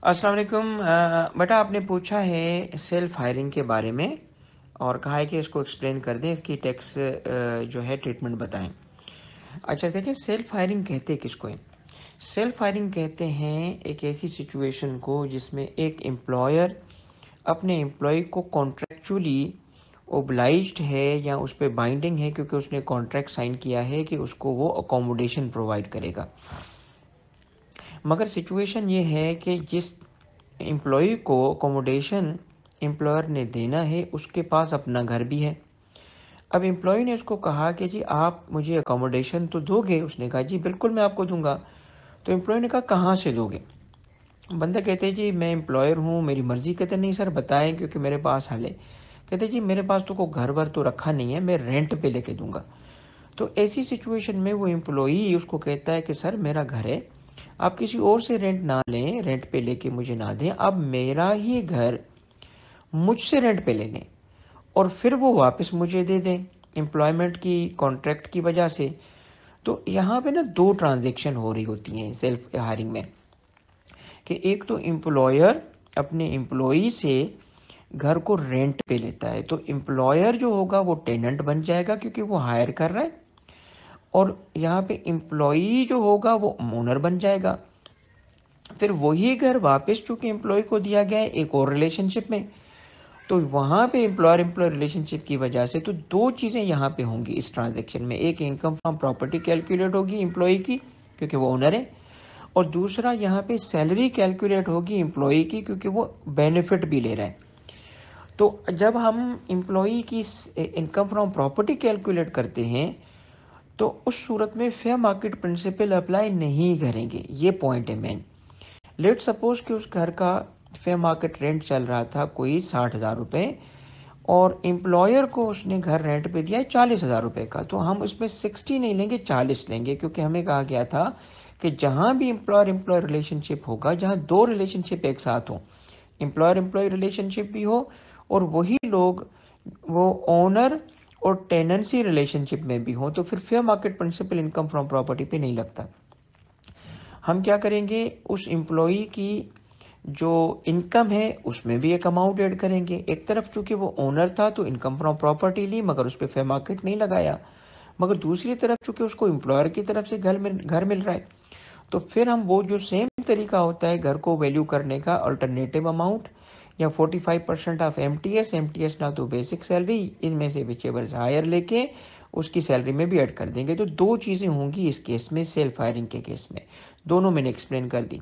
अस्सलाम वालेकुम। बेटा आपने पूछा है सेल्फ हायरिंग के बारे में और कहा है कि इसको एक्सप्लेन कर दें, इसकी टैक्स जो है ट्रीटमेंट बताएं। अच्छा देखिए, सेल्फ हायरिंग कहते किसको है? सेल्फ हायरिंग कहते हैं एक ऐसी सिचुएशन को जिसमें एक एम्प्लॉयर अपने एम्प्लॉय को कॉन्ट्रेक्चुअली ओब्लाइज्ड है या उस पर बाइंडिंग है, क्योंकि उसने कॉन्ट्रैक्ट साइन किया है कि उसको वो अकोमोडेशन प्रोवाइड करेगा। मगर सिचुएशन ये है कि जिस एम्प्लॉय को अकोमोडेशन एम्प्लॉयर ने देना है उसके पास अपना घर भी है। अब एम्प्लॉय ने उसको कहा कि जी आप मुझे अकोमोडेशन तो दोगे? उसने कहा जी बिल्कुल मैं आपको दूंगा। तो एम्प्लॉय ने कहा कहाँ से दोगे? बंदा कहते हैं जी मैं एम्प्लॉयर हूँ, मेरी मर्जी। कहते नहीं सर बताएं, क्योंकि मेरे पास हाल है। कहते जी मेरे पास तो कोई घर वर तो रखा नहीं है, मैं रेंट पे लेके दूंगा। तो ऐसी सिचुएशन में वो एम्प्लॉई उसको कहता है कि सर मेरा घर है, आप किसी और से रेंट ना लें, रेंट पे लेके मुझे ना दें, आप मेरा ही घर मुझसे रेंट पे ले लें और फिर वो वापस मुझे दे दें एम्प्लॉयमेंट की कॉन्ट्रैक्ट की वजह से। तो यहाँ पे ना दो ट्रांजेक्शन हो रही होती हैं सेल्फ हायरिंग में, कि एक तो एम्प्लॉयर अपने एम्प्लॉई से घर को रेंट पे लेता है, तो एम्प्लॉयर जो होगा वो टेनेंट बन जाएगा क्योंकि वो हायर कर रहा है, और यहाँ पे एम्प्लॉई जो होगा वो ओनर बन जाएगा। फिर वही घर वापस चूंकि एम्प्लॉय को दिया गया है एक और रिलेशनशिप में, तो वहाँ पे एम्प्लॉयर एम्प्लॉय रिलेशनशिप की वजह से तो दो चीज़ें यहाँ पे होंगी इस ट्रांजैक्शन में। एक इनकम फ्रॉम प्रॉपर्टी कैलकुलेट होगी एम्प्लॉय की क्योंकि वो ओनर है, और दूसरा यहाँ पे सैलरी कैलकुलेट होगी एम्प्लॉय की क्योंकि वो बेनिफिट भी ले रहा है। तो जब हम एम्प्लॉय की इनकम फ्रॉम प्रॉपर्टी कैलकुलेट करते हैं तो उस सूरत में फेयर मार्केट प्रिंसिपल अप्लाई नहीं करेंगे। ये पॉइंट है मेन। लेट सपोज कि उस घर का फेयर मार्केट रेंट चल रहा था कोई 60,000 रुपये, और एम्प्लॉयर को उसने घर रेंट पे दिया है 40,000 रुपये का, तो हम उसमें 60 नहीं लेंगे, 40 लेंगे, क्योंकि हमें कहा गया था कि जहाँ भी एम्प्लॉयर एम्प्लॉय रिलेशनशिप होगा, जहाँ दो रिलेशनशिप एक साथ हो, एम्प्लॉयर एम्प्लॉय रिलेशनशिप भी हो और वही लोग वो ओनर और टेनेंसी रिलेशनशिप में भी हो, तो फिर fair market principle income from property पे नहीं लगता। हम क्या करेंगे, उस एम्प्लॉई की जो इनकम है उसमें भी एक अमाउंट ऐड करेंगे। एक तरफ चूंकि वो ओनर था तो इनकम फ्रॉम प्रॉपर्टी ली मगर उस पर फेयर मार्केट नहीं लगाया, मगर दूसरी तरफ चूंकि उसको एम्प्लॉयर की तरफ से घर मिल रहा है, तो फिर हम वो जो सेम तरीका होता है घर को वैल्यू करने का, अल्टरनेटिव अमाउंट या 45% ऑफ एमटीएस, एमटीएस ना तो बेसिक सैलरी, इनमें से विचेवर हायर लेके उसकी सैलरी में भी ऐड कर देंगे। तो दो चीज़ें होंगी इस केस में, सेल्फ हायरिंग के केस में। दोनों मैंने एक्सप्लेन कर दी।